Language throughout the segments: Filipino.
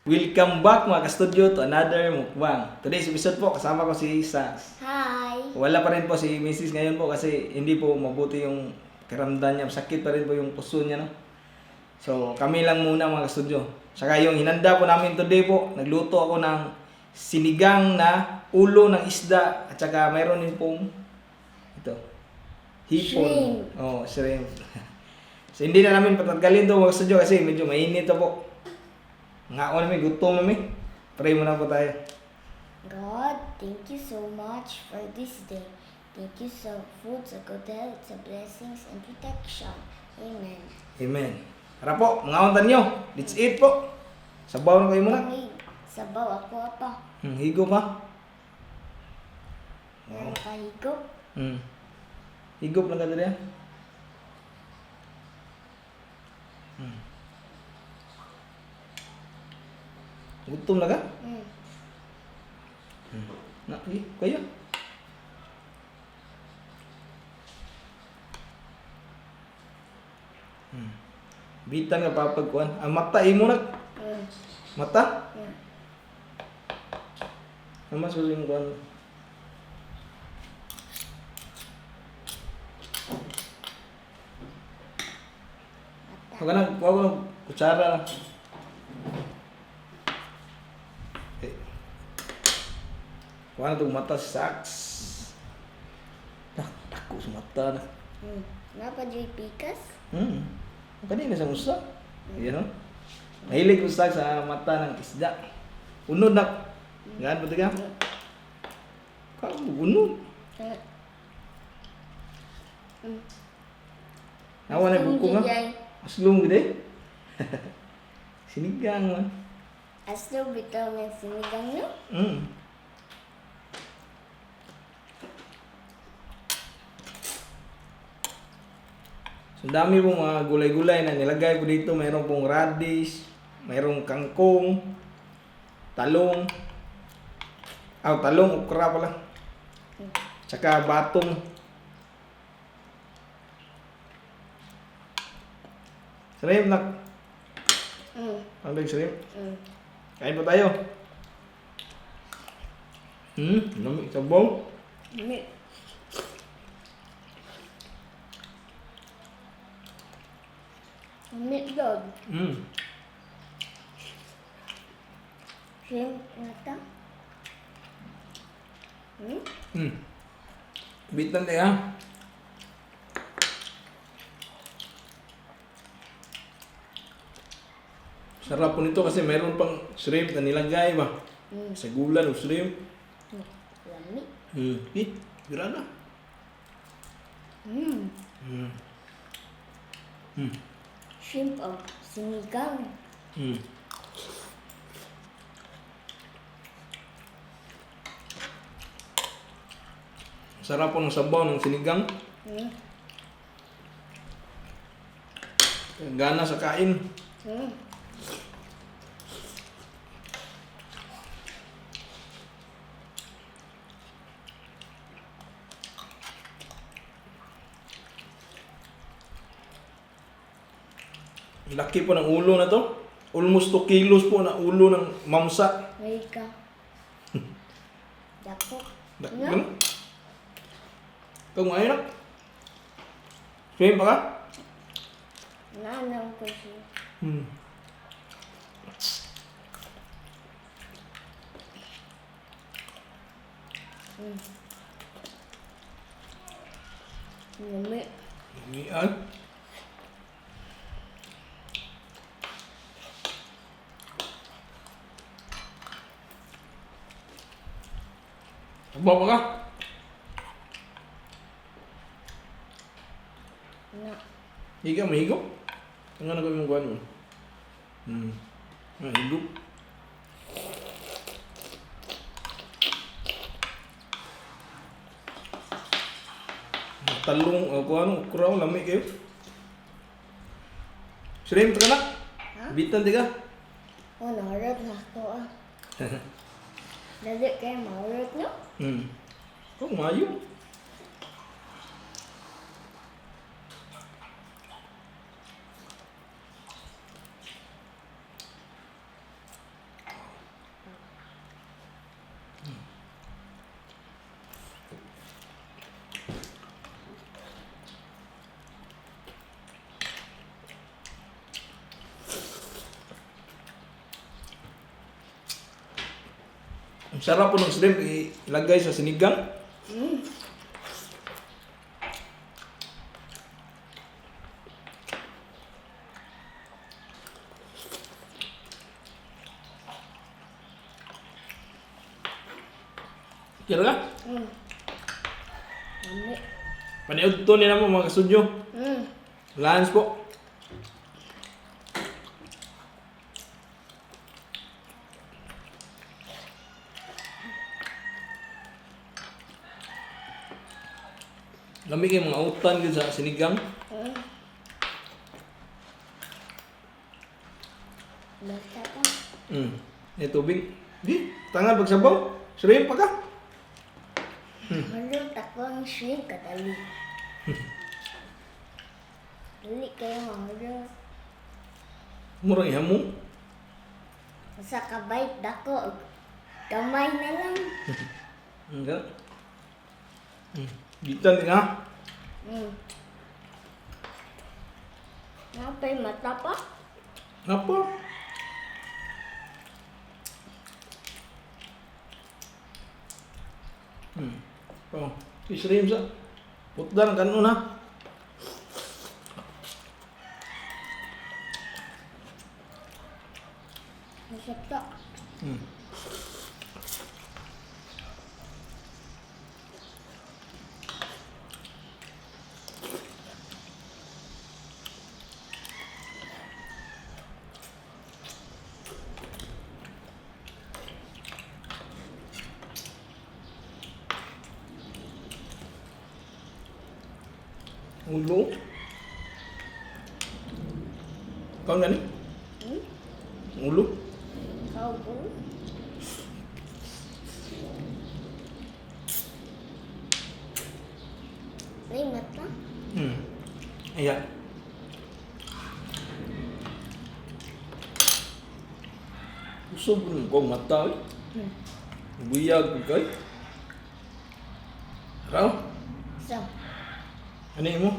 Welcome back mga ka-studio to another mukbang. Today's episode po, kasama ko si Sax. Hi! Wala pa rin po si Mrs. ngayon po kasi hindi po mabuti yung kiramdam niya. Sakit pa rin po yung puso niya, no? So, kami lang muna mga ka-studio. Saka yung hinanda po namin today po, nagluto ako ng sinigang na ulo ng isda. At saka mayroon din pong ito, hipon. Shrimp. Oh, shrimp. So, hindi na namin patanggalin to mga ka-studio kasi medyo mainit to po. Nga ako namin, gutom namin. Pray muna po tayo. God, thank you so much for this day. Thank you so food, sa good health, sa blessings and protection. Amen. Amen. Tara po, mga untan nyo. Let's eat po. Sabaw na kayo muna. Pangig, sabaw ako apa. Higo pa. Wow. Nakahigop. Higop lang ka dali ah. Gutom na ka? Na, kayo. Bitan nga papagkuhan. Ang mata, mo na. Mata? Ang mas gusto yung kuhan. Huwag ka na, huwag ka na, kutsara na. Okay. Kuha na itong mata, saks. Ako sa mata na. Napadyo'y pikas? Kanina sa usa. Yan o. Mahilig usa sa mata ng isda. Unod na. Gaan ba ka? Kau unod. Awa na buko nga. Aslong gede. Sinigang man. Aslo bitaw ng sinigang nyo? So dami pong mga gulay-gulay na nilagay ko dito. Mayroon pong radish, mayroong kangkong, talong. Talong, okra pala. Tsaka batong. Shrimp na. Ano yung shrimp? Kain pa tayo. Lamig sabaw. Meatloaf. Shrimp nata. Bitan tayo ha. Sarap po nito kasi mayroon pang shrimp na nilagay ba? Sa gulan o shrimp. Lamig. Gira na. Shrimp o sinigang. Sarap po ng sabaw ng sinigang. Gana sa kain. Laki po ng ulo na to. Almost 2 kilos po na ulo ng mamsa. May ka. Dako. Ano? Ikaw ngayon na? Swim pa ka? Nanang ko siya. Lamig. Lumian. Sabaw pa ka? Na. Higa, mahigo? Ang nga na gawin mong kuhan mo? Higo. Talong, kuhan, okra, lamig kayo. Shrimp ka na? Bitan di ka? Naharap na ako ah. Dali kayo maharap nyo? Kung mayo. Sarap po ng shrimp ilagay sa sinigang. Mm. Kira ka? Mm. Lami. Paniod to nila mo mga kasudyo. Mm. Lunch po. Lamig yung mga utan yun sa sinigang. Mm. Basta pa. May tubig. Di, tangan pagsabaw. Shrimp pa ka. Malung takong shrimp kadali. Dali kayo mahulog. Murang ihamo. Sa kabait dako. Gamay na lang. Enggak. Gitan din ha. Mm. Napay mata pa? Apa? Oh, si shrimp sa. Putdan kanon ha. Masap to. Ulo. Kau gani? Hmm? Ulo. Kau po? May mata? Iya. Usog ng kong mata eh. Hmm. Buyag ko kay. Raw? So, Ano mo?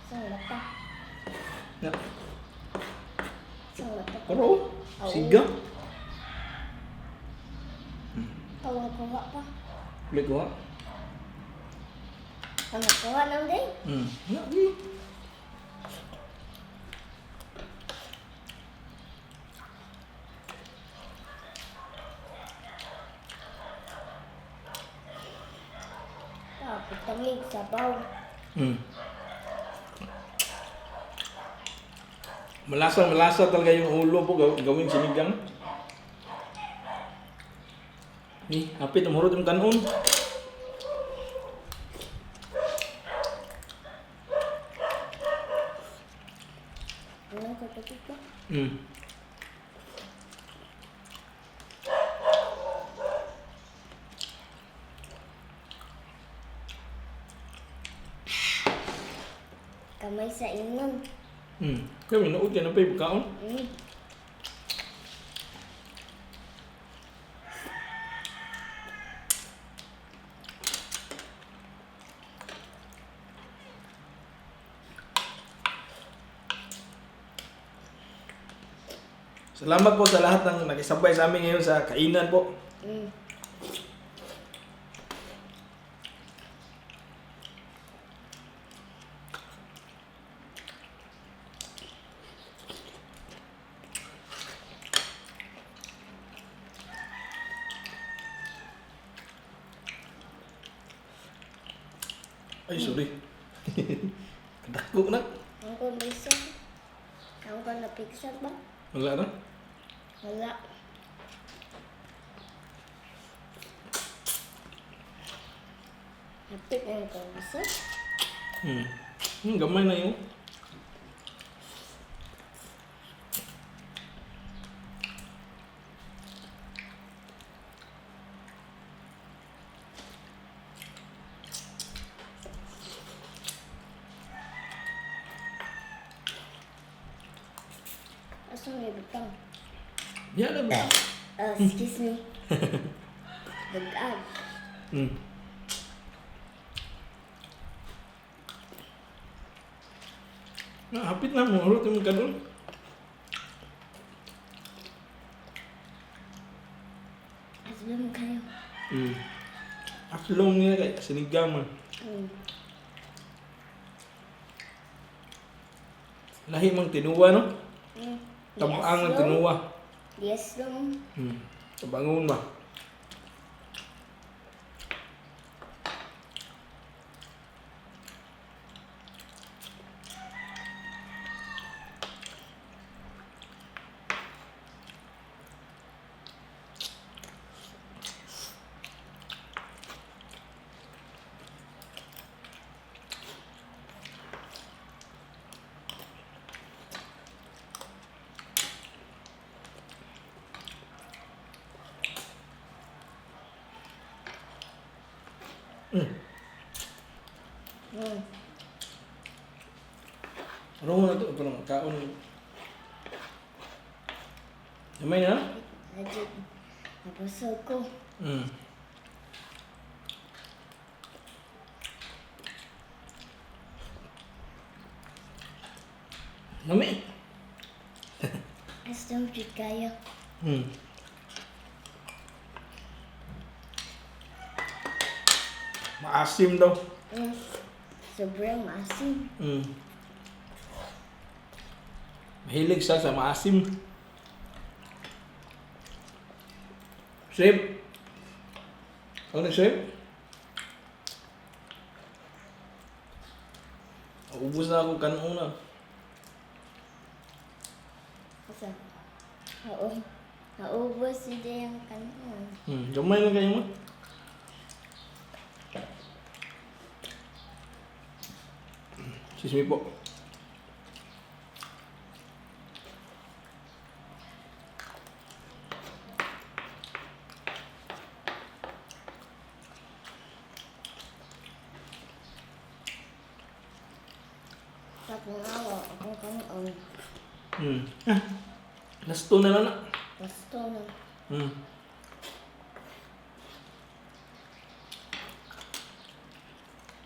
isang mata. Na, Isang mata. karo? Siga? Kawang kuha pa. Ulit ko ha? Ano kuha nang day? Ya, di. Tapos tangig sabaw. Malasa talaga yung ulo po gawing sinigang. Ni, hapit ang hurot yung kanon. Anong katapit ba? Kamay sa inon. Kaya minuod ka na pa yung kaon. Mm. Salamat po sa lahat ng nakisabay sa amin ngayon sa kainan po. Mm. Ay, sorry. Kadako na. Ang ko bisa? Ang ko napiksa ba? Wala na. Wala. Napik ang ko bisa? Gamay na yun. Asa may butang? Yan na ba? Excuse me. Dagag. Hapit na mo. Hurot yung kanon. Asbam kayo. Aklong niya kay sinigang man. Lahi mang tinuwa no? Tabang ang tinuwa. Yes, long. Tabangon ba? Ano na ito? Ito lang, kaon. Namay na? Legit. Nabusog ko. Namay? Gusto mo jud kayo. Maasim daw. Sobrang maasim. Mahilig siya sa maasim. Shrimp? Ano na shrimp? Ubus na ako kanuna. Asa? Naubos hindi yung kanon. Gamay na kayo mo. Excuse me po. Tapos ako, akong kanon. Last two na lang na. Gusto na.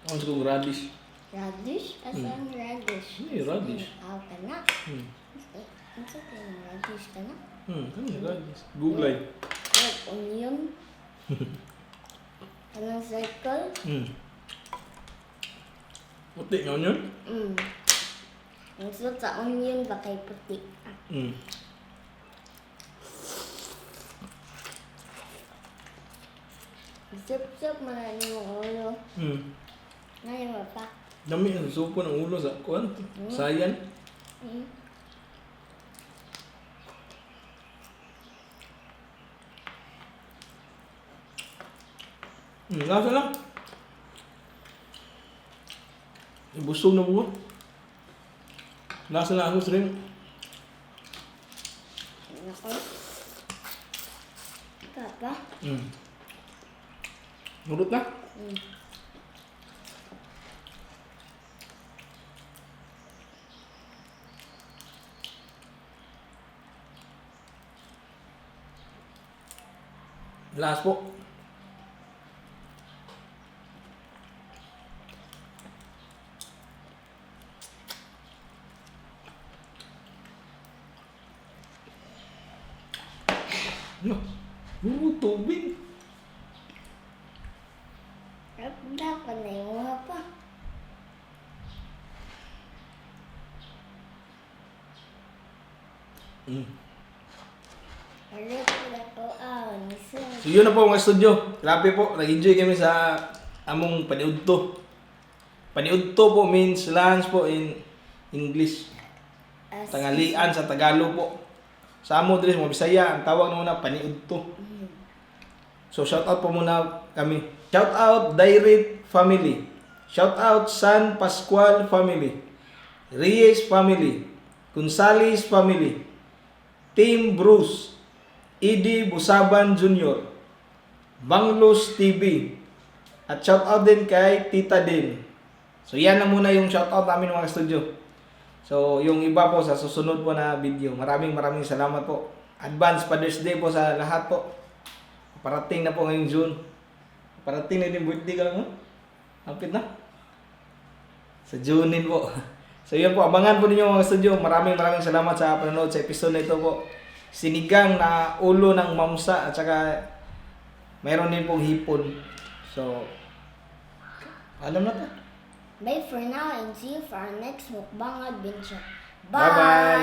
Ako sa kong radish. Radish? Asan radish? Radish. Aw ka na. Ano sa kaya radish ka na? Ano radish? Gulay. Like onion? Anong circle? Puti nga yun? Ang suot sa onion ba kay puti? Sup-sup man yung ulo. Ngayon mo pa. Dami ang suko ng ulo sa kuwan. Sayan. Nasa lang. Busog na buwa. Nasa na ako shrimp. Ako. Ika pa? Nurut na. Last po. No. Tubig. Dapat na yung mga pa. Ano pala ko? So yun na po mga studio. Grabe po. Nag-enjoy kami sa among paniudto. Paniudto po means lunch po in English. Tangalian sa Tagalog po. Sa amo diri sa Bisaya, ang tawag na muna paniudto. So shout out po muna kami. Shout out Direct family. Shout out San Pascual family. Reyes family. Gonzales family. Team Bruce. Edie Busaban Jr. Banglos TV. At shout out din kay Tita Din. So yan na muna yung shout out namin mga studio. So yung iba po sa susunod po na video. Maraming salamat po. Advance Father's Day po sa lahat po. Parating na po ngayong June. Parating na din birthday ka lang, no? Hapit na. Sa June din po. So yun po, abangan po ninyo mga studio. Maraming salamat sa panonood sa episode na ito po. Sinigang na ulo ng mamsa at saka mayroon din pong hipon. So, alam na to. Bye for now and see you for our next mukbang adventure. Bye-bye!